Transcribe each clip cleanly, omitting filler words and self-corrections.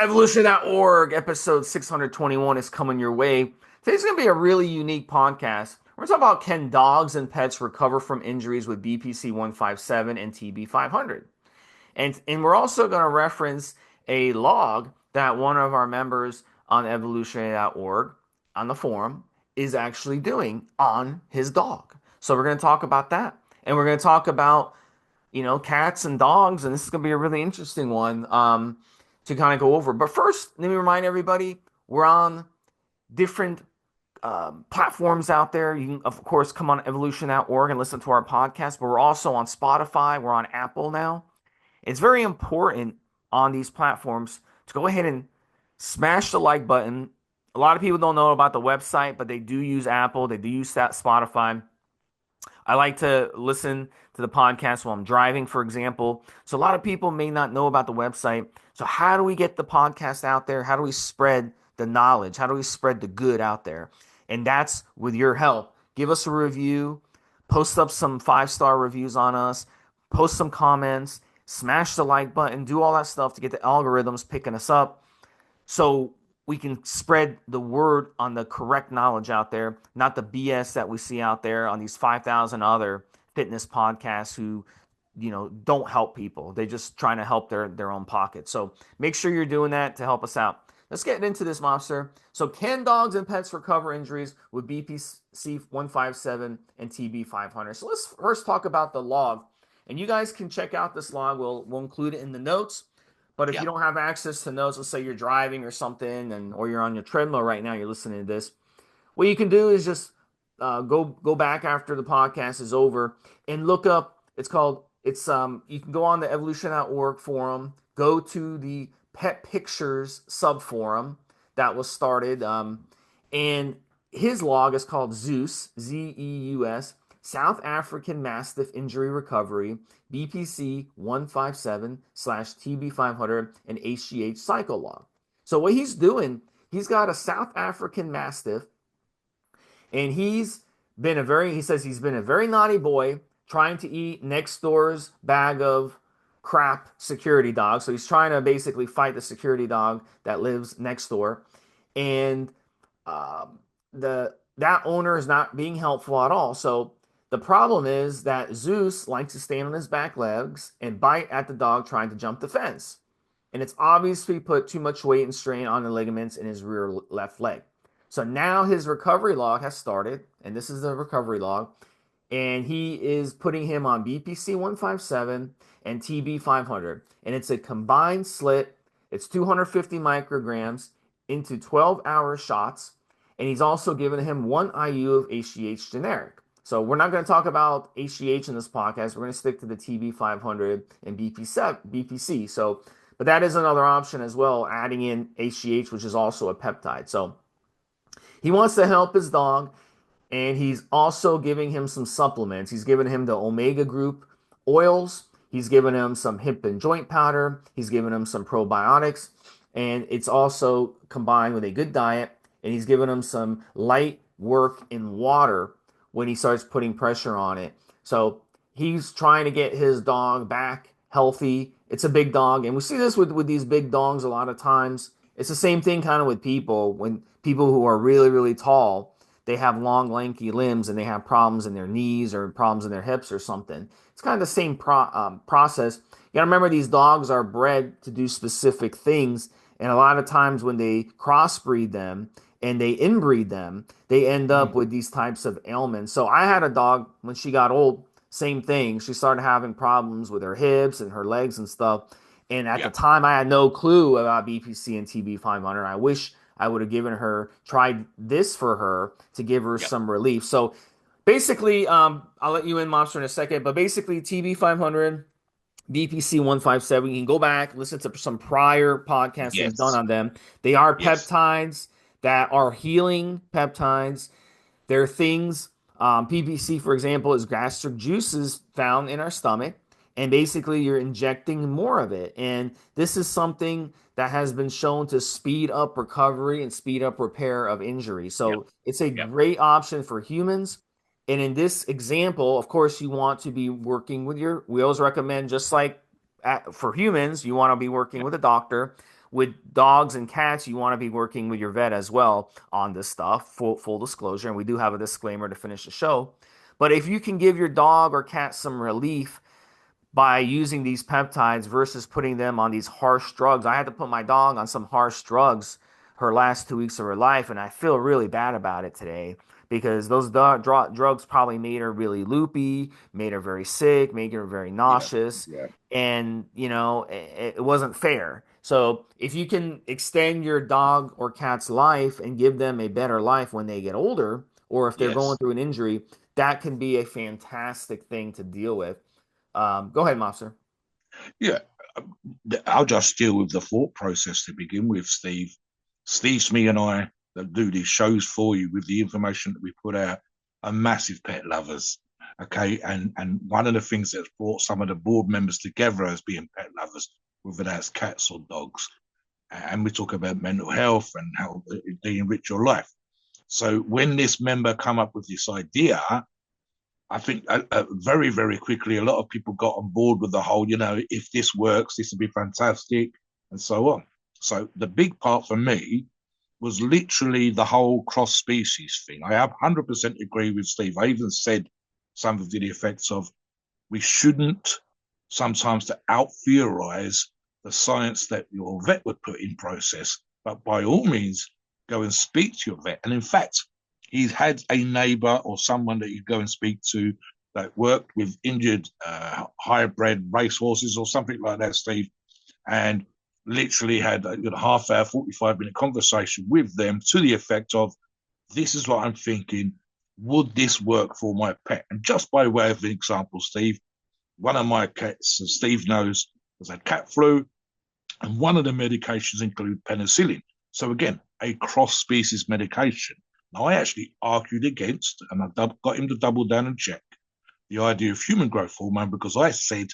Evolution.org, episode 621 is coming your way. Today's going to be a really unique podcast. We're going to talk about can dogs and pets recover from injuries with BPC157 and TB500. And we're also going to reference a log that one of our members on evolutionary.org on the forum is actually doing on his dog. So we're going to talk about that. And we're going to talk about cats and dogs, and this is going to be a really interesting one to kind of go over. But first, let me remind everybody we're on different platforms out there. You can, of course, come on evolution.org and listen to our podcast, but we're also on Spotify. We're on Apple now. It's very important on these platforms to go ahead and smash the like button. A lot of people don't know about the website, but they do use Apple, they do use Spotify. I like to listen to the podcast while I'm driving, for example. So a lot of people may not know about the website. So how do we get the podcast out there? How do we spread the knowledge? How do we spread the good out there? And that's with your help. Give us a review, post up some 5-star reviews on us, post some comments, smash the like button, do all that stuff to get the algorithms picking us up. So we can spread the word on the correct knowledge out there, not the BS that we see out there on these 5,000 other fitness podcasts who, don't help people. They're just trying to help their own pocket. So make sure you're doing that to help us out. Let's get into this, Mobster. So can dogs and pets recover injuries with BPC157 and TB500? So let's first talk about the log. And you guys can check out this log. We'll include it in the notes. But if you don't have access to notes, let's say you're driving or something, or you're on your treadmill right now, you're listening to this. What you can do is just go back after the podcast is over and look up. You can go on the evolution.org forum, go to the Pet Pictures subforum that was started, and his log is called Zeus, Zeus, South African Mastiff Injury Recovery, BPC 157/TB500, and HGH cycle log. So what he's doing, he's got a South African Mastiff, and he says he's been a very naughty boy, trying to eat next door's bag of crap security dog. So he's trying to basically fight the security dog that lives next door. And that owner is not being helpful at all. So the problem is that Zeus likes to stand on his back legs and bite at the dog trying to jump the fence. And it's obviously put too much weight and strain on the ligaments in his rear left leg. So now his recovery log has started, and this is the recovery log, and he is putting him on BPC 157 and TB500. And it's a combined slit. It's 250 micrograms into 12-hour shots. And he's also given him 1 IU of HGH generic. So we're not going to talk about HGH in this podcast. We're going to stick to the TB500 and BPC. So, but that is another option as well, adding in HGH, which is also a peptide. So he wants to help his dog, and he's also giving him some supplements. He's giving him the Omega Group oils. He's giving him some hip and joint powder. He's giving him some probiotics, and it's also combined with a good diet. And he's giving him some light work in water when he starts putting pressure on it. So he's trying to get his dog back healthy. It's a big dog, and we see this with these big dogs a lot of times. It's the same thing kind of with people. When people who are really, really tall, they have long, lanky limbs, and they have problems in their knees or problems in their hips or something. It's kind of the same process. You got to remember these dogs are bred to do specific things, and a lot of times when they crossbreed them and they inbreed them, they end up with these types of ailments. So I had a dog when she got old, same thing. She started having problems with her hips and her legs and stuff. And at the time, I had no clue about BPC and TB500. I wish I would have tried this for her to give her some relief. So basically, I'll let you in, Mobster, in a second. But basically, TB500, BPC157, you can go back, listen to some prior podcasts we've done on them. They are peptides that are healing peptides. They're things, PPC, for example, is gastric juices found in our stomach. And basically, you're injecting more of it. And this is something that has been shown to speed up recovery and speed up repair of injury. So it's a great option for humans. And in this example, of course, you want to be working with we always recommend, just like for humans, you want to be working with a doctor. with dogs and cats, you want to be working with your vet as well on this stuff, full disclosure. And we do have a disclaimer to finish the show. But if you can give your dog or cat some relief by using these peptides versus putting them on these harsh drugs. I had to put my dog on some harsh drugs her last 2 weeks of her life, and I feel really bad about it today because those drugs probably made her really loopy, made her very sick, made her very Yeah, nauseous, yeah, and it wasn't fair. So if you can extend your dog or cat's life and give them a better life when they get older, or if they're going yes. through an injury, that can be a fantastic thing to deal with. Go ahead, Mobster. Yeah, I'll just deal with the thought process to begin with, Steve. Stevesmi and I that do these shows for you with the information that we put out are massive pet lovers. Okay, and one of the things that's brought some of the board members together as being pet lovers, whether that's cats or dogs, and we talk about mental health and how they enrich your life. So when this member come up with this idea, I think very, very quickly, a lot of people got on board with the whole, if this works, this would be fantastic, and so on. So the big part for me was literally the whole cross species thing. I 100% agree with Steve. I even said some of the effects of we shouldn't sometimes to out theorize the science that your vet would put in process, but by all means, go and speak to your vet. And in fact, he's had a neighbor or someone that you go and speak to that worked with injured hybrid racehorses or something like that, Steve, and literally had a half hour, 45-minute conversation with them to the effect of, this is what I'm thinking. Would this work for my pet? And just by way of an example, Steve, one of my cats, as Steve knows, has had cat flu, and one of the medications include penicillin. So again, a cross-species medication. Now, I actually argued against, and I got him to double down and check the idea of human growth hormone because I said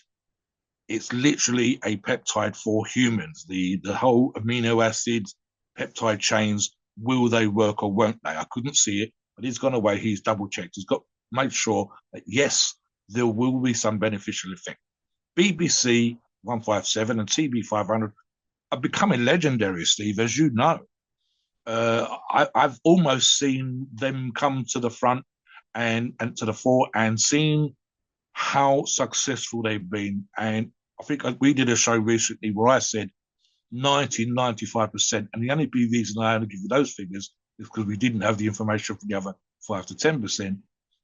it's literally a peptide for humans. The whole amino acids, peptide chains, will they work or won't they? I couldn't see it, but he's gone away. He's double checked. He's got made sure that yes, there will be some beneficial effect. BPC157 and Tb500 are becoming legendary, Steve, as you know. I've almost seen them come to the front and to the fore and seen how successful they've been. And I think we did a show recently where I said 90, 95%. And the only reason I only give you those figures is because we didn't have the information from the other 5 to 10%.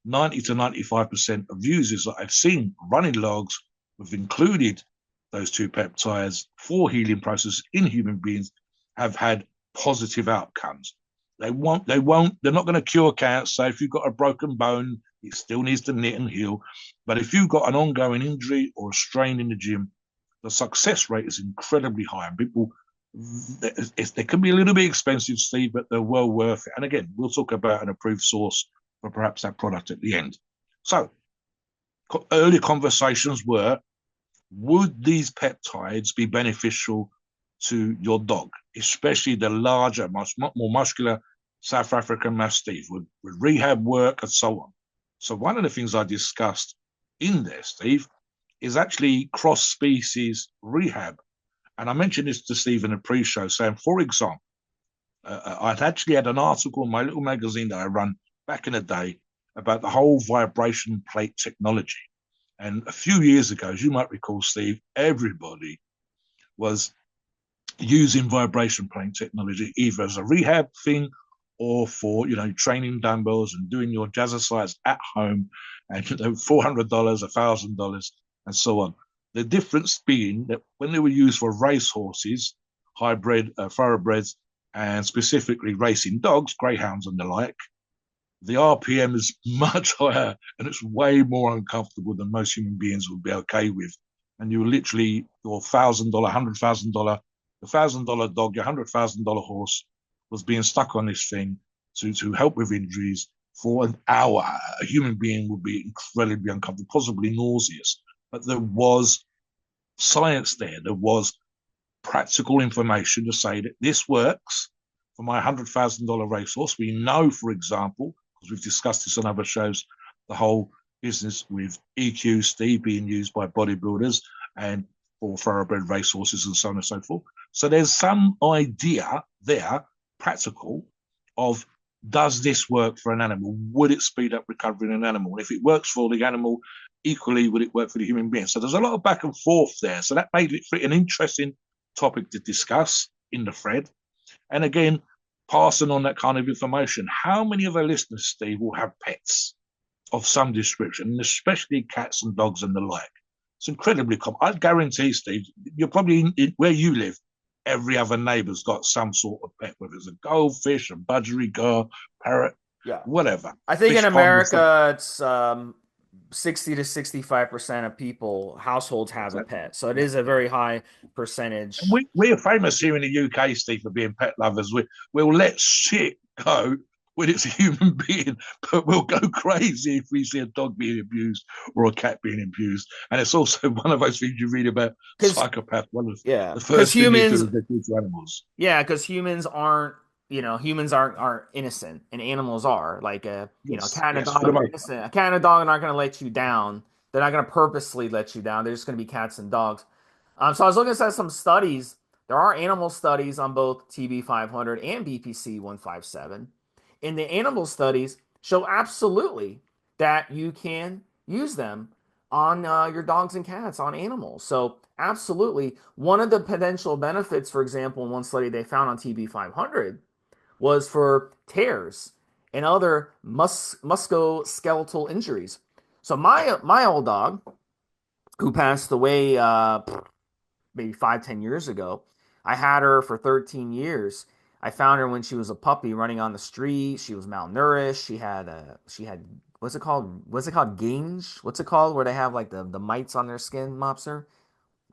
90 to 95% of users that I've seen running logs have included those two peptides for healing process in human beings have had positive outcomes. They're not going to cure cancer. If you've got a broken bone, it still needs to knit and heal. But if you've got an ongoing injury or a strain in the gym, the success rate is incredibly high. And people, they can be a little bit expensive, Steve, but they're well worth it. And again, we'll talk about an approved source for perhaps that product at the end. So early conversations were, would these peptides be beneficial to your dog, especially the larger, much more muscular South African Mastiff? Would rehab work and so on? So one of the things I discussed in there, Steve, is actually cross-species rehab. And I mentioned this to Steve in a pre-show, saying, for example, I'd actually had an article in my little magazine that I run back in the day about the whole vibration plate technology. And a few years ago, as you might recall, Steve, everybody was using vibration plate technology either as a rehab thing or for training dumbbells and doing your jazzercise at home, and $400, $1,000, and so on. The difference being that when they were used for race horses, hybrid thoroughbreds, and specifically racing dogs, greyhounds and the like, the RPM is much higher and it's way more uncomfortable than most human beings would be okay with. And you literally, your $1,000, $100,000, $1,000 dog, your $100,000 horse was being stuck on this thing to help with injuries for an hour. A human being would be incredibly uncomfortable, possibly nauseous. But there was science there. There was practical information to say that this works for my $100,000 racehorse. We know, for example, because we've discussed this on other shows, the whole business with EQ, Steve, being used by bodybuilders and for thoroughbred racehorses and so on and so forth. So there's some idea there, practical, of does this work for an animal? Would it speed up recovery in an animal? And if it works for the animal, equally would it work for the human being? So there's a lot of back and forth there. So that made it an interesting topic to discuss in the thread. And again, passing on that kind of information. How many of our listeners, Steve, will have pets of some description, and especially cats and dogs and the like? It's incredibly common. I guarantee, Steve, you're probably where you live, every other neighbour's got some sort of pet, whether it's a goldfish, a budgerigar, parrot, Yeah. whatever. I think Fish in pond, America, it's 60 to 65% of people, households have a pet. So it yeah. is a very high And percentage. we are famous here in the UK, Steve, for being pet lovers. We'll let shit go when it's a human being, but we'll go crazy if we see a dog being abused or a cat being abused. And it's also one of those things you read about Because, psychopaths. One of yeah, the because first thing they humans, do is they do to animals. yeah, because humans aren't, humans aren't innocent and animals are. Like a Yes, cat and a yes, for dog the are most part. innocent. A cat and a dog are not going to let you down. They're not going to purposely let you down. They're just going to be cats and dogs. So I was looking at some studies. There are animal studies on both TB500 and BPC157. And the animal studies show absolutely that you can use them on your dogs and cats, on animals. So, absolutely. One of the potential benefits, for example, in one study they found on TB500 was for tears and other musculoskeletal injuries. So, my old dog, who passed away maybe 5, 10 years ago. I had her for 13 years. I found her when she was a puppy running on the street. She was malnourished. She had what's it called? What's it called? Gange? What's it called? Where they have like the mites on their skin, mobster?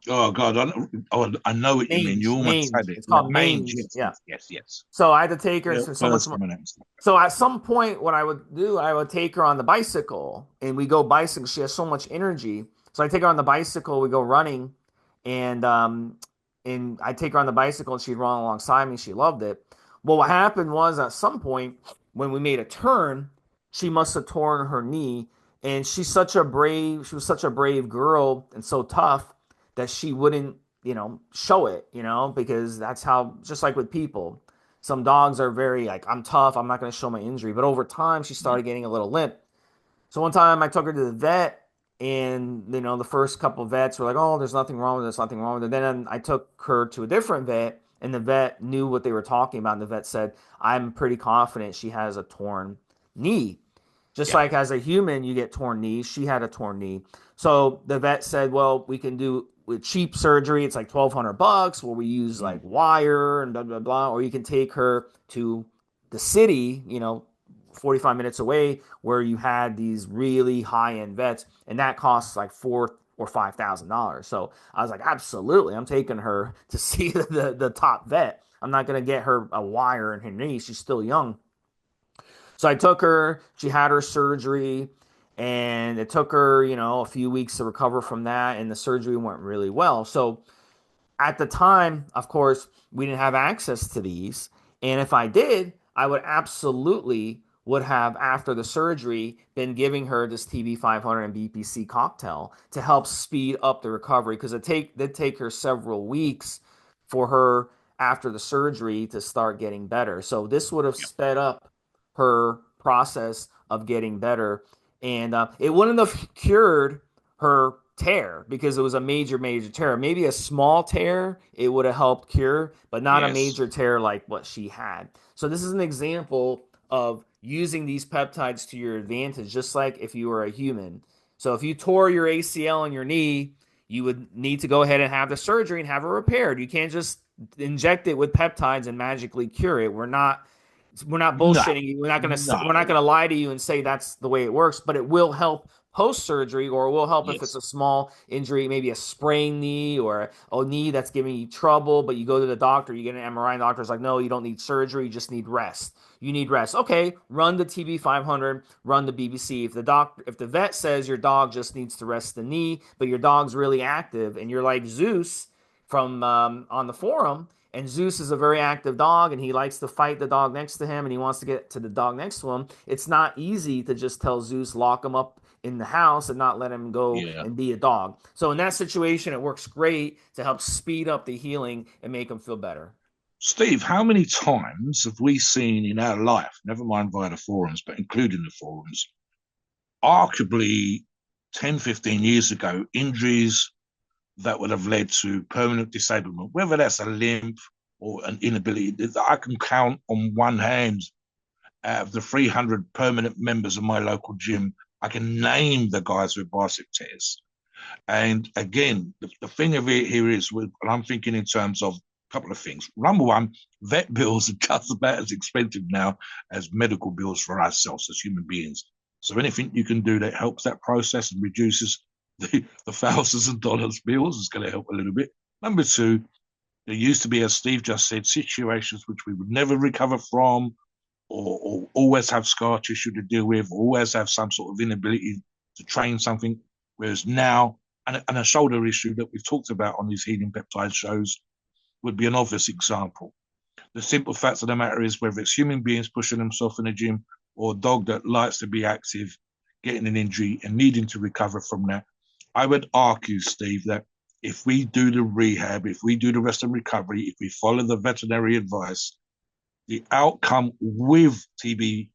Oh God, I know what you mean. You Mange, almost mange. had it. It's Yeah, called mange. mange. Yes, Yeah. yes, yes, yes. So I had to take her Yeah, so much first more. coming out. So at some point, what I would do, I would take her on the bicycle, and we go bicycle. She has so much energy, so I take her on the bicycle. We go running, and I take her on the bicycle, and she'd run alongside me. She loved it. Well, what happened was at some point when we made a turn, she must have torn her knee, and she was such a brave girl and so tough that she wouldn't, show it, because that's how, just like with people, some dogs are very like, I'm tough, I'm not going to show my injury. But over time, she Yeah, started getting a little limp. So one time I took her to the vet, and the first couple of vets were like, "Oh, there's nothing wrong with it. There's nothing wrong with it." Then I took her to a different vet, and the vet knew what they were talking about. And the vet said, "I'm pretty confident she has a torn knee." Just yeah. like as a human, you get torn knees. She had a torn knee. So the vet said, well, we can do with cheap surgery. It's like $1,200 where we use like Mm. wire and blah, blah, blah. Or you can take her to the city, 45 minutes away where you had these really high end vets. And that costs like $4,000 or $5,000. So I was like, absolutely. I'm taking her to see the top vet. I'm not going to get her a wire in her knee. She's still young. So I took her, she had her surgery, and it took her, a few weeks to recover from that, and the surgery went really well. So at the time, of course, we didn't have access to these. And if I did, I would absolutely would have, after the surgery, been giving her this TB500 and BPC cocktail to help speed up the recovery, because did take her several weeks for her after the surgery to start getting better. So this would have Yeah. sped up her process of getting better, and it wouldn't have cured her tear because it was a major, major tear. Maybe a small tear it would have helped cure, but not a Yes. major tear like what she had. So this is an example of using these peptides to your advantage, just like if you were a human. So if you tore your ACL in your knee, you would need to go ahead and have the surgery and have it repaired. You can't just inject it with peptides and magically cure it. We're not No. bullshitting you. No. We're not gonna lie to you and say that's the way it works, but it will help post surgery, or it will help if it's Yes. a small injury, maybe a sprained knee or a knee that's giving you trouble. But you go to the doctor, you get an MRI, and the doctor's like, no, you don't need surgery, you just need rest. You need rest. Okay, run the TB500, run the BBC. If the vet says your dog just needs to rest the knee, but your dog's really active, and you're like Zeus from on the forum, and Zeus is a very active dog, and he likes to fight the dog next to him, and he wants to get to the dog next to him. It's not easy to just tell Zeus, lock him up in the house and not let him go Yeah. and be a dog. So in that situation, it works great to help speed up the healing and make him feel better. Steve, how many times have we seen in our life, never mind via the forums, but including the forums, arguably 10, 15 years ago, injuries that would have led to permanent disablement, whether that's a limb or an inability. I can count on one hand out of the 300 permanent members of my local gym. I can name the guys with bicep tears. And again, the thing of it here is, and I'm thinking in terms of a couple of things. Number one, vet bills are just about as expensive now as medical bills for ourselves as human beings. So anything you can do that helps that process and reduces the thousands of dollars bills is going to help a little bit. Number two, there used to be, as Steve just said, situations which we would never recover from, or always have scar tissue to deal with, always have some sort of inability to train something. Whereas now, and a shoulder issue that we've talked about on these healing peptide shows would be an obvious example. The simple fact of the matter is, whether it's human beings pushing themselves in the gym or a dog that likes to be active, getting an injury and needing to recover from that, I would argue, Steve, that if we do the rehab, if we do the rest and recovery, if we follow the veterinary advice, the outcome with TB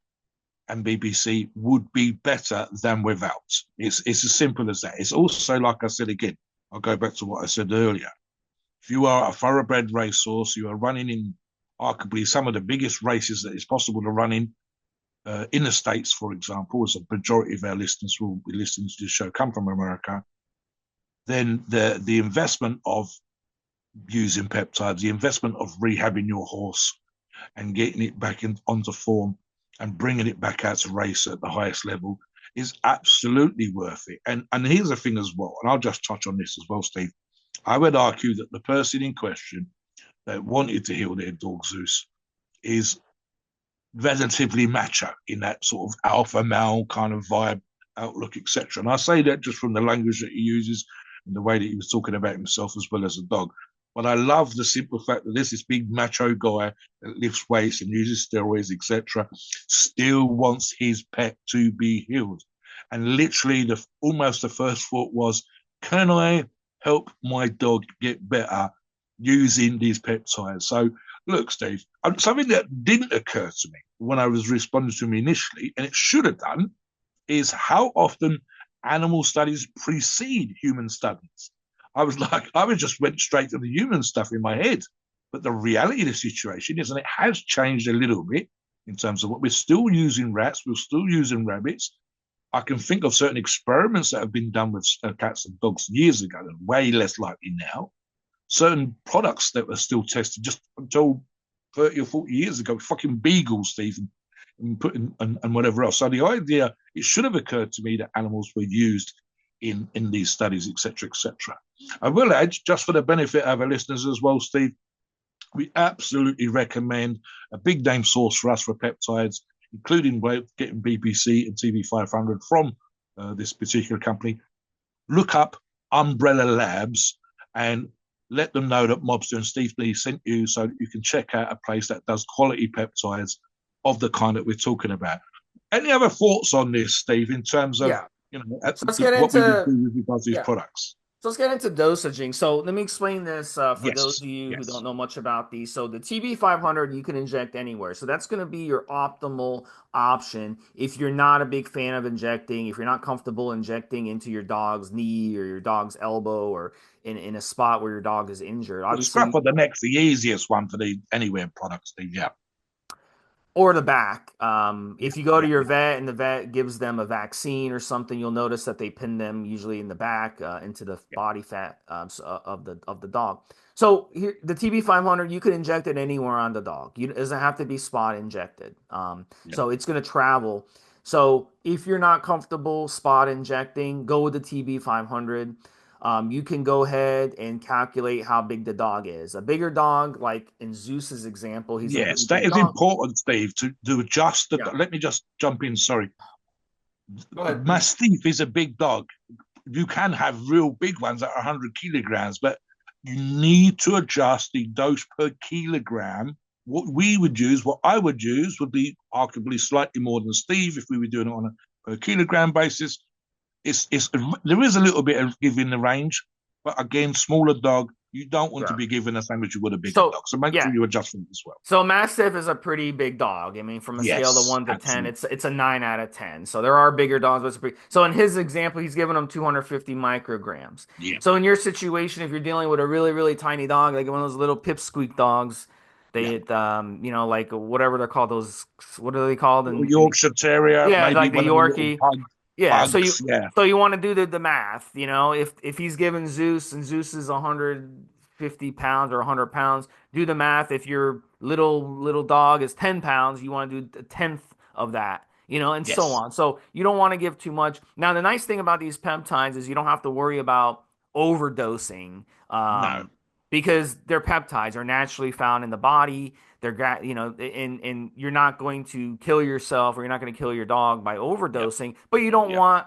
and BPC would be better than without. It's as simple as that. It's also, like I said again, I'll go back to what I said earlier. If you are a thoroughbred racehorse, you are running in arguably some of the biggest races that is possible to run in the States, for example, as a majority of our listeners will be listening to this show come from America, then the investment of using peptides, the investment of rehabbing your horse and getting it back onto form and bringing it back out to race at the highest level is absolutely worth it. And here's the thing as well, and I'll just touch on this as well, Steve. I would argue that the person in question that wanted to heal their dog Zeus is relatively macho in that sort of alpha male kind of vibe, outlook, etc. And I say that just from the language that he uses and the way that he was talking about himself as well as a dog. But I love the simple fact that this big macho guy that lifts weights and uses steroids, etc., still wants his pet to be healed. And literally, almost the first thought was, can I help my dog get better using these peptides? So, look, Steve, something that didn't occur to me when I was responding to him initially, and it should have done, is how often animal studies precede human studies. I just went straight to the human stuff in my head. But the reality of the situation is, and it has changed a little bit in terms of what we're still using rats, we're still using rabbits. I can think of certain experiments that have been done with cats and dogs years ago, and way less likely now. Certain products that were still tested just until 30 or 40 years ago, fucking beagles, Stephen, and whatever else. So the idea, it should have occurred to me that animals were used in these studies, etc., etc. I will add, just for the benefit of our listeners as well, Steve, we absolutely recommend a big name source for us for peptides, including getting BPC and Tb500 from this particular company. Look up Umbrella Labs and let them know that Mobster and Steve Lee sent you so that you can check out a place that does quality peptides of the kind that we're talking about. Any other thoughts on this, Steve, in terms of Yeah. So let's get what we would into do with regards to these yeah. products? So let's get into dosaging. So let me explain this for those Yes, of you who don't yes. know much about these. So the TB500 you can inject anywhere. So that's going to be your optimal option if you're not a big fan of injecting, if you're not comfortable injecting into your dog's knee or your dog's elbow or in a spot where your dog is injured. The scruff Obviously, of the neck's the easiest one for the anywhere products, Steve. Yeah, or the back. yeah, If you go to yeah, your yeah. vet and the vet gives them a vaccine or something, you'll notice that they pin them usually in the back into the Yeah. body fat of the dog. So here, the TB500, you can inject it anywhere on the dog. It doesn't have to be spot injected. Yeah. So it's going to travel. So if you're not comfortable spot injecting, go with the TB500. You can go ahead and calculate how big the dog is. A bigger dog, like in Zeus's example, he's a pretty Yes, that big is dog. important, Steve, to adjust the. Yeah. Let me just jump in. Sorry, Go ahead. Mastiff is a big dog. You can have real big ones that are 100 kilograms, but you need to adjust the dose per kilogram. What I would use would be arguably slightly more than Steve if we were doing it on a per kilogram basis. it's there is a little bit of give in the range, but again, smaller dog, you don't want to Sure. be given the same as you would a bigger So dog. So make yeah, sure you adjust for it as well. so Mastiff is a pretty big dog. I mean, from a scale of Yes, 1 to 10, absolutely. it's a 9 out of 10. So there are bigger dogs, but it's pretty. So in his example, he's giving them 250 micrograms. Yeah. So in your situation, if you're dealing with a really, really tiny dog, like one of those little pipsqueak dogs, Yeah. like whatever they're called, those, what are they called? Little In Yorkshire Terrier, yeah, maybe like the one of the little Yorkie. Yeah, pugs. Yeah. so you want to do the math, if he's given Zeus and Zeus is 150 pounds or 100 pounds, do the math. If your little dog is 10 pounds, you want to do a tenth of that, and so Yes. on. So you don't want to give too much. Now, the nice thing about these peptides is you don't have to worry about overdosing, No. because they're peptides are naturally found in the body. And you're not going to kill yourself or you're not going to kill your dog by Yep. overdosing, but you don't Yep. want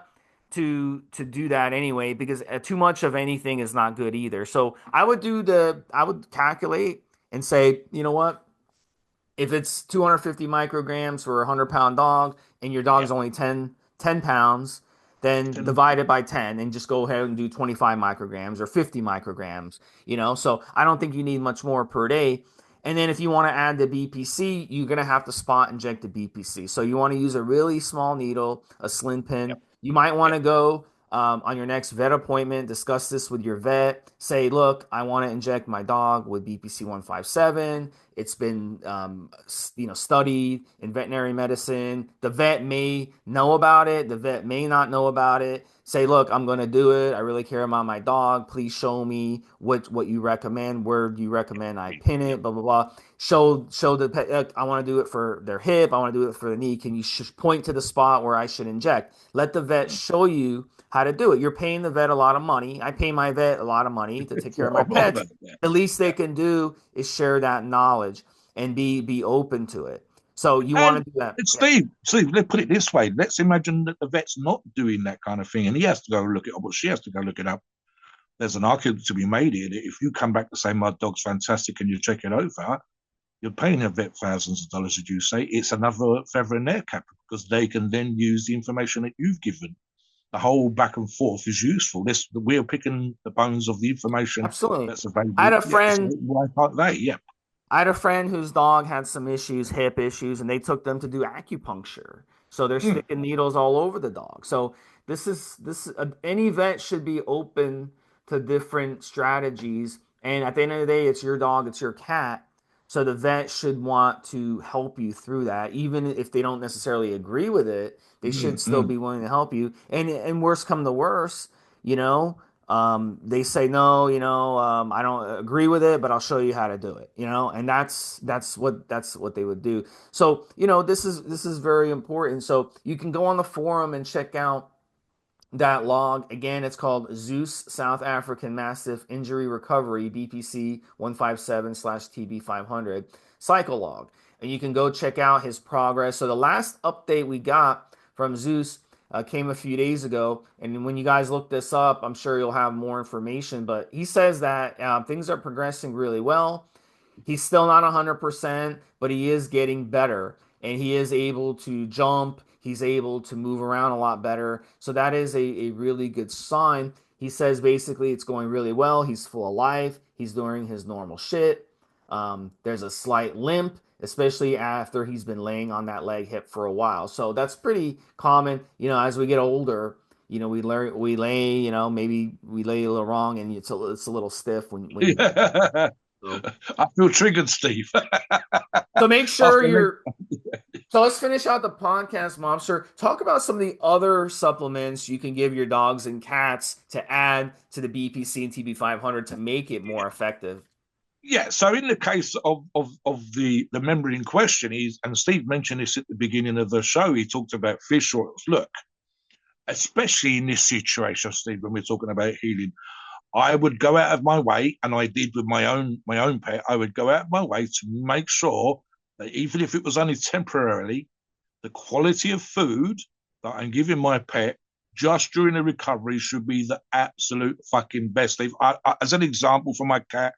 to do that anyway because too much of anything is not good either. So I would calculate and say, you know what? If it's 250 micrograms for a 100-pound dog and your dog's Yep. only 10 pounds, then Ten, divide it by 10 and just go ahead and do 25 micrograms or 50 micrograms, So I don't think you need much more per day. And then if you want to add the BPC, you're going to have to spot inject the BPC. So you want to use a really small needle, a sling pin. yep. You might want Yep. to go on your next vet appointment, discuss this with your vet. Say, look, I want to inject my dog with BPC157. It's been studied in veterinary medicine. The vet may know about it. The vet may not know about it. Say, look, I'm going to do it. I really care about my dog. Please show me what you recommend. Where do you recommend I pin Yep. it? Blah blah blah. Show the pet. I want to do it for their hip. I want to do it for the knee. Can you point to the spot where I should inject? Let the vet show you how to do it. You're paying the vet a lot of money. I pay my vet a lot of money to take care of For my all of pets. that. Yeah. The least they Yeah. can do is share that knowledge and be open to it. So you want And to do that. it's Yeah, Steve, let's put it this way. Let's imagine that the vet's not doing that kind of thing and he has to go look it up, or she has to go look it up. There's an argument to be made here that if you come back to say my dog's fantastic and you check it over, you're paying a vet thousands of dollars, as you say. It's another feather in their cap because they can then use the information that you've given. The whole back and forth is useful. We're picking the bones of the information absolutely. that's I had available. a Yeah, so friend why can't they? Yeah. I had a friend whose dog had some issues, hip issues, and they took them to do acupuncture. So they're Mm, sticking needles all over the dog. So any vet should be open to different strategies. And at the end of the day, it's your dog, it's your cat. So the vet should want to help you through that, even if they don't necessarily agree with it. They should still mm. be willing to help you. And worst come to worst, you know, they say no, I don't agree with it, but I'll show you how to do it, and that's what they would do. So this is very important. So you can go on the forum and check out that log. Again, it's called Zeus South African Mastiff Injury Recovery BPC 157/TB500 cycle log. And you can go check out his progress. So the last update we got from Zeus came a few days ago. And when you guys look this up, I'm sure you'll have more information. But he says that things are progressing really well. He's still not 100%, but he is getting better and he is able to jump. He's able to move around a lot better. So that is a really good sign. He says basically it's going really well. He's full of life. He's doing his normal shit. There's a slight limp, especially after he's been laying on that leg hip for a while. So that's pretty common. As we get older, we lay, maybe we lay a little wrong and it's a little stiff when you Yeah. so I feel triggered, Steve. So make sure After me. you're. So let's finish out the podcast, Mobster. Talk about some of the other supplements you can give your dogs and cats to add to the BPC and TB500 to make it more effective. Yeah, so in the case of the member in question, and Steve mentioned this at the beginning of the show, he talked about fish oils. Look, especially in this situation, Steve, when we're talking about healing, I would go out of my way, and I did with my own pet. I would go out of my way to make sure that even if it was only temporarily, the quality of food that I'm giving my pet just during the recovery should be the absolute fucking best. As an example for my cat,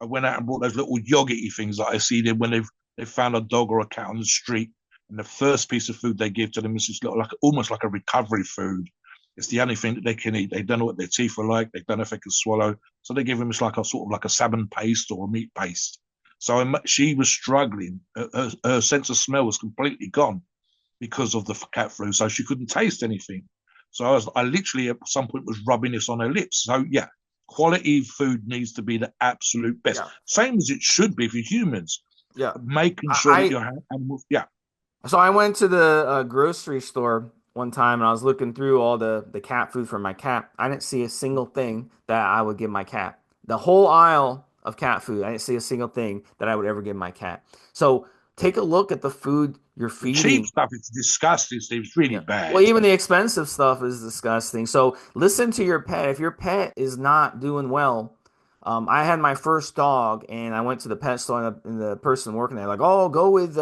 I went out and bought those little yogurty things that I see them when they've found a dog or a cat on the street, and the first piece of food they give to them is this little, like almost like a recovery food. It's the only thing that they can eat. They don't know what their teeth are like. They don't know if they can swallow. So they give them, it's like a sort of like a salmon paste or a meat paste. So she was struggling. Her sense of smell was completely gone because of the cat flu. So she couldn't taste anything. So I literally at some point was rubbing this on her lips. So yeah, quality food needs to be the absolute best. Yeah. Same as it should be for humans. Yeah. Making sure that I, your animals, yeah, So I went to the grocery store one time and I was looking through all the cat food for my cat. I didn't see a single thing that I would give my cat. The whole aisle of cat food, I didn't see a single thing that I would ever give my cat. So take a look at the food you're the cheap feeding. stuff is disgusting, Steve. It's really Yeah. Well, bad. even the expensive stuff is disgusting. So listen to your pet. If your pet is not doing well, I had my first dog, and I went to the pet store, and the person working there like, "Oh, go with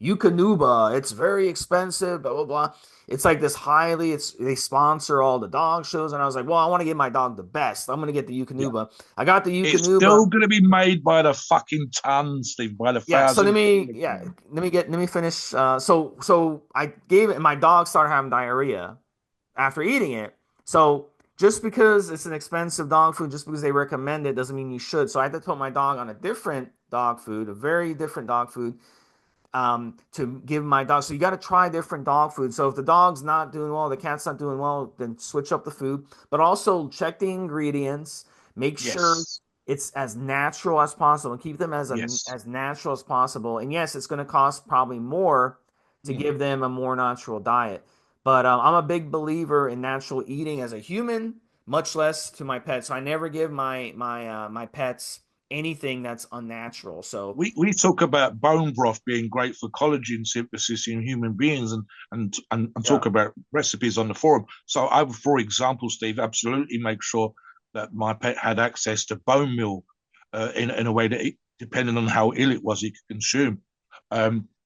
Eukanuba. It's very expensive." Blah blah blah. It's like this highly. It's they sponsor all the dog shows, and I was like, "Well, I want to give my dog the best. I'm gonna get the Yeah. Eukanuba." I got the It's Eukanuba. still going to be made by the fucking ton, Steve, by the Yeah, so let thousand me yeah, kilogram. let me finish. So I gave it, and my dog started having diarrhea after eating it. So just because it's an expensive dog food, just because they recommend it, doesn't mean you should. So I had to put my dog on a different dog food, a very different dog food, to give my dog. So you got to try different dog food. So if the dog's not doing well, the cat's not doing well, then switch up the food. But also check the ingredients. Make sure Yes, it's as natural as possible and keep them yes. as natural as possible. And yes, it's going to cost probably more to Mm. give them a more natural diet. But I'm a big believer in natural eating as a human, much less to my pets. So I never give my pets anything that's unnatural. So We talk about bone broth being great for collagen synthesis in human beings and yeah, talk about recipes on the forum. So I would, for example, Steve, absolutely make sure that my pet had access to bone meal in a way that, depending on how ill it was, he could consume.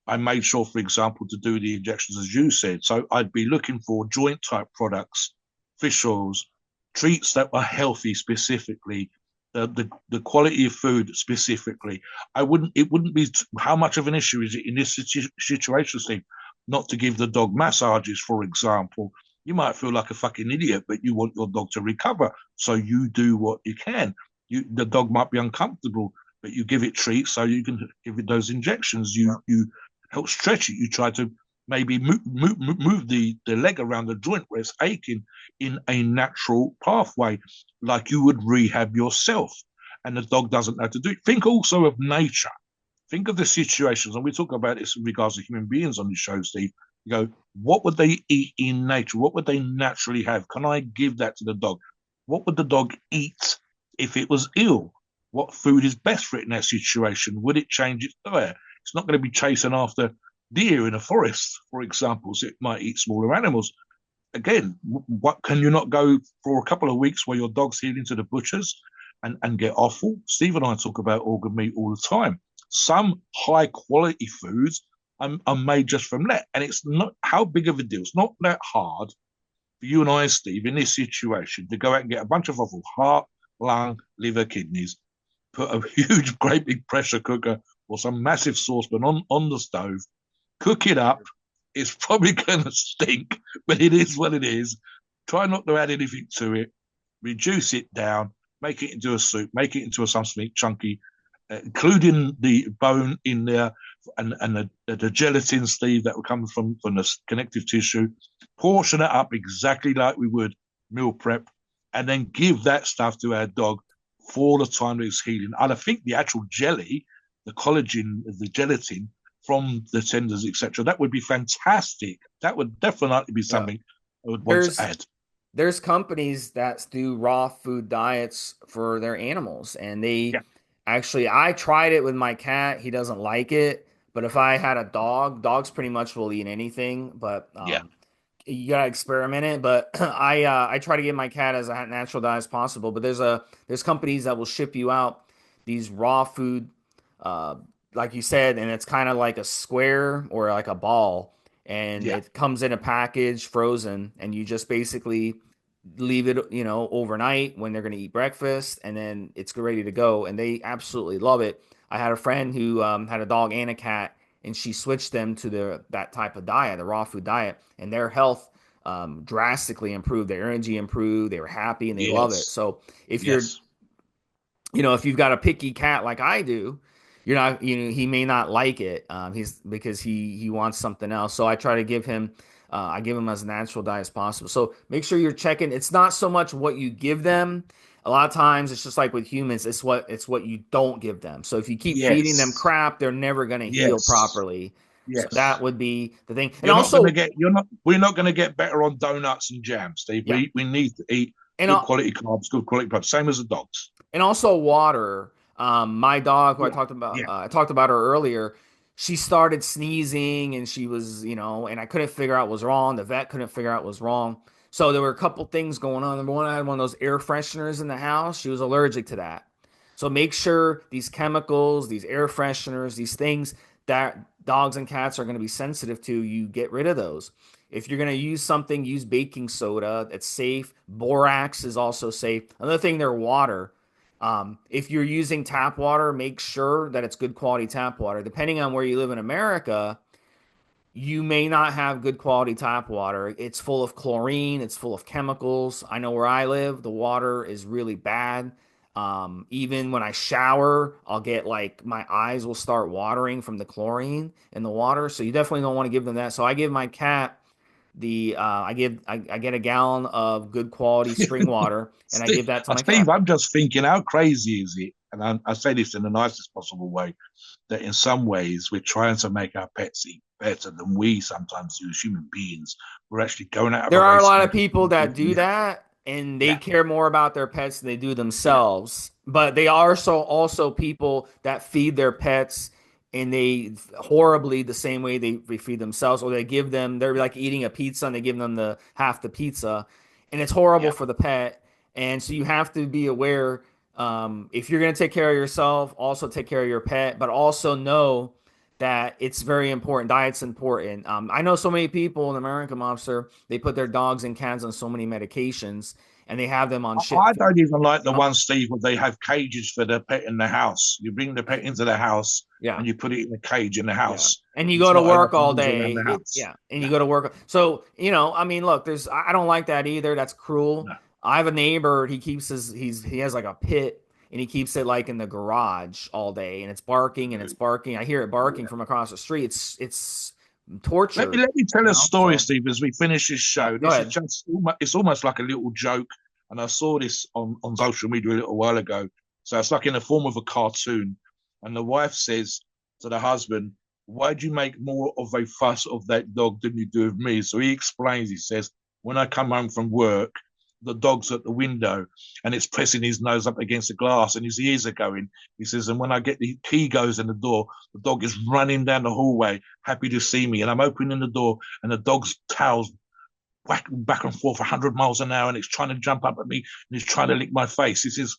I made sure, for example, to do the injections as you said. So I'd be looking for joint type products, fish oils, treats that were healthy specifically, the quality of food specifically. It wouldn't be how much of an issue is it in this situation, Steve, not to give the dog massages, for example. You might feel like a fucking idiot, but you want your dog to recover, so you do what you can. The dog might be uncomfortable, but you give it treats so you can give it those injections. yeah, You help stretch it. You try to maybe move the leg around the joint where it's aching in a natural pathway, like you would rehab yourself. And the dog doesn't know to do it. Think also of nature. Think of the situations, and we talk about this in regards to human beings on the show, Steve. You go, what would they eat in nature? What would they naturally have? Can I give that to the dog? What would the dog eat if it was ill? What food is best for it in that situation? Would it change its diet? It's not going to be chasing after deer in a forest, for example, so it might eat smaller animals. Again, what can you not go for a couple of weeks while your dog's healing to the butchers and get offal? Steve and I talk about organ meat all the time. Some high quality foods are made just from that. And it's not how big of a deal. It's not that hard for you and I, Steve, in this situation to go out and get a bunch of offal, heart, lung, liver, kidneys, put a huge, great big pressure cooker or some massive saucepan on the stove, cook it up. It's probably going to stink, but it is what it is. Try not to add anything to it. Reduce it down. Make it into a soup. Make it into something chunky, including the bone in there and the gelatin, Steve, that will come from the connective tissue. Portion it up exactly like we would meal prep, and then give that stuff to our dog for the time that it's healing. And I think the actual jelly, the collagen, the gelatin from the tenders, etc., that would be fantastic. That would definitely be yeah. something I would want to There's add. there's companies that do raw food diets for their animals, and they Yeah, actually I tried it with my cat. He doesn't like it, but if I had a dog, dogs pretty much will eat anything, but yeah, you gotta experiment it. But I try to get my cat as a natural diet as possible. But there's companies that will ship you out these raw food, uh, like you said, and it's kind of like a square or like a ball, and yeah. it comes in a package frozen, and you just basically leave it, overnight when they're gonna eat breakfast, and then it's ready to go, and they absolutely love it. I had a friend who had a dog and a cat, and she switched them to that type of diet, the raw food diet, and their health drastically improved. Their energy improved. They were happy and they love it. Yes. So if you're, Yes. if you've got a picky cat like I do, you're not, he may not like it. He's because he wants something else. So I try to give him, I give him as natural diet as possible. So make sure you're checking. It's not so much what you give them. A lot of times it's just like with humans, it's what you don't give them. So if you keep feeding them Yes. crap, they're never going to heal Yes. properly. So that Yes. would be the thing. And You're not going to also, get. You're not. We're not going to get better on donuts and jam, Steve. yeah. We need to eat And good quality carbs, good quality protein. Same as the dogs. and also water. My dog, who Yeah. Yeah. I talked about her earlier. She started sneezing, and she was, and I couldn't figure out what was wrong. The vet couldn't figure out what was wrong. So there were a couple things going on. Number one, I had one of those air fresheners in the house. She was allergic to that. So make sure these chemicals, these air fresheners, these things that dogs and cats are going to be sensitive to, you get rid of those. If you're going to use something, use baking soda. It's safe. Borax is also safe. Another thing, their water. If you're using tap water, make sure that it's good quality tap water. Depending on where you live in America, you may not have good quality tap water. It's full of chlorine, it's full of chemicals. I know where I live, the water is really bad. Even when I shower, I'll get like my eyes will start watering from the chlorine in the water. So you definitely don't want to give them that. So I give my cat I get a gallon of good quality spring water, and I Steve, give that to my Steve, cat. I'm just thinking, how crazy is it? And I say this in the nicest possible way, that in some ways we're trying to make our pets eat better than we sometimes do as human beings. We're actually going out of There our are way a to lot of make it people that do yeah, that, and they yeah, care more about their pets than they do yeah. themselves. But they are also people that feed their pets and they horribly the same way they feed themselves, or they give them, they're like eating a pizza and they give them the half the pizza, and it's horrible Yeah. for the pet. And so you have to be aware, if you're going to take care of yourself, also take care of your pet, but also know that it's very important. Diet's important. I know so many people in America, Mobster, they put their dogs and cats on so many medications and they have them on shit I food. don't even like the You know? one, Steve, where they have cages for the pet in the house. You bring the pet into the house Yeah. and you put it in a cage in the Yeah. house. And you It's go to not allowed work to all move day. around the house. Yeah. And you Yeah, go to work. So, I mean, look, I don't like that either. That's cruel. no, I have a neighbor, he has like a pit and he keeps it like in the garage all day and it's barking and it's barking. I hear it barking yeah. from across the street. It's Let me torture, let me tell a story, So, Steve, as we finish this yeah, show. go This is ahead. just it's almost like a little joke, and I saw this on social media a little while ago. So it's like in the form of a cartoon, and the wife says to the husband, "Why do you make more of a fuss of that dog than you do of me?" So he explains. He says, "When I come home from work, the dog's at the window and it's pressing his nose up against the glass and his ears are going." He says, "And when I get the key goes in the door, the dog is running down the hallway, happy to see me. And I'm opening the door and the dog's tail's whacking back and forth 100 miles an hour and it's trying to jump up at me and it's trying to lick my face." He says,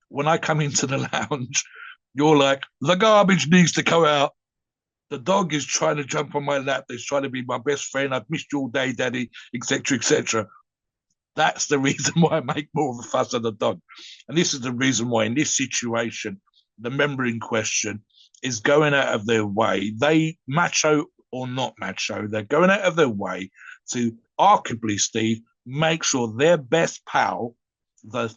"When I come into the lounge, you're like, the garbage needs to go out. The dog is trying to jump on my lap. It's trying to be my best friend. I've missed you all day, daddy," etc., etc. That's the reason why I make more of a fuss on the dog. And this is the reason why, in this situation, the member in question is going out of their way. They, macho or not macho, they're going out of their way to arguably, Steve, make sure their best pal, the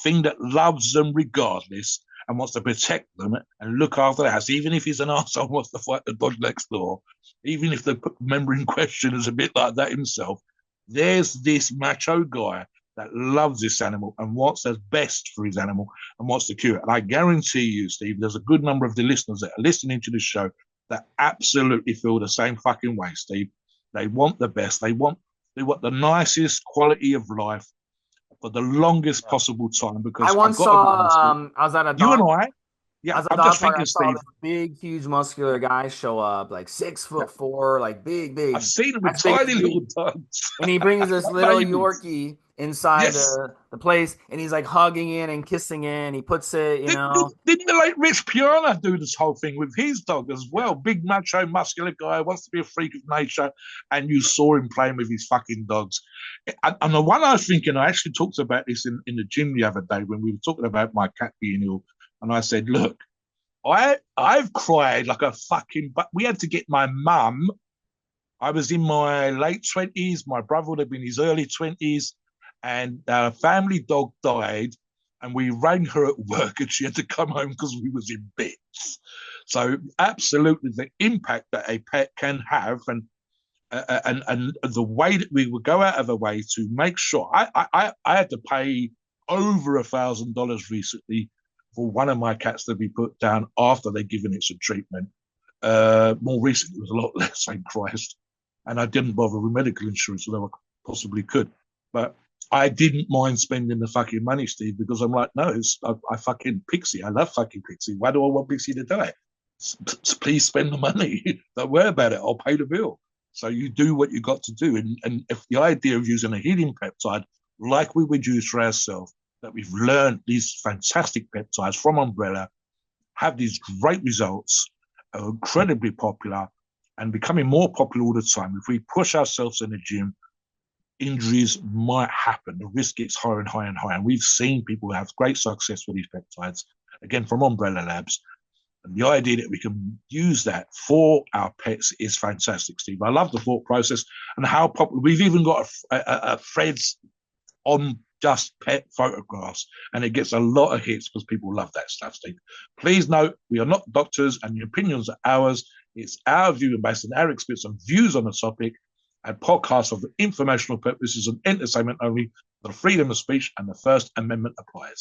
thing that loves them regardless and wants to protect them and look after the house, even if he's an arsehole wants to fight the dog next door, even if the member in question is a bit like that himself, there's this macho guy that loves this animal and wants the best for his animal and wants to cure it. And I guarantee you, Steve, there's a good number of the listeners that are listening to this show that absolutely feel the same fucking way, Steve. They want the best. They want the nicest quality of life for the longest Yeah. possible time. I Because I've once got to be saw, honest with you, I was at a you and dog I, yeah, as a I'm dog just park. I thinking, saw Steve, this big, huge, muscular guy show up, like 6'4", like big, I've big, seen them with as big as tiny little me. dogs And he brings this like little babies. Yorkie inside Yes. the place, and he's like hugging it and kissing it. And he puts it, Didn't the late Rich Piana do this whole thing with his dog as yeah, well? Big macho, muscular guy, wants to be a freak of nature, and you saw him playing with his fucking dogs. And the one I was thinking, I actually talked about this in the gym the other day when we were talking about my cat being ill, and I said, "Look, I've cried like a fucking, but we had to get my mum I was in my late 20s. My brother would have been in his early 20s, and our family dog died. And we rang her at work, and she had to come home because we was in bits. So, absolutely, the impact that a pet can have, and the way that we would go out of a way to make sure. I had to pay over $1,000 recently for one of my cats to be put down after they'd given it some treatment. More recently, it was a lot less, thank Christ. And I didn't bother with medical insurance, although I possibly could. But I didn't mind spending the fucking money, Steve, because I'm like, no, I fucking Pixie. I love fucking Pixie. Why do I want Pixie to die? Please spend the money. Don't worry about it. I'll pay the bill. So you do what you got to do. And if the idea of using a healing peptide, like we would use for ourselves, that we've learned these fantastic peptides from Umbrella, have these great results, are incredibly popular, and becoming more popular all the time. If we push ourselves in the gym, injuries might happen. The risk gets higher and higher and higher. And we've seen people have great success with these peptides, again, from Umbrella Labs. And the idea that we can use that for our pets is fantastic, Steve. I love the thought process and how popular. We've even got a threads on just pet photographs, and it gets a lot of hits because people love that stuff, Steve. Please note, we are not doctors, and the opinions are ours. It's our view and based on our experience and views on the topic, and podcasts of informational purposes and entertainment only. The freedom of speech and the First Amendment applies.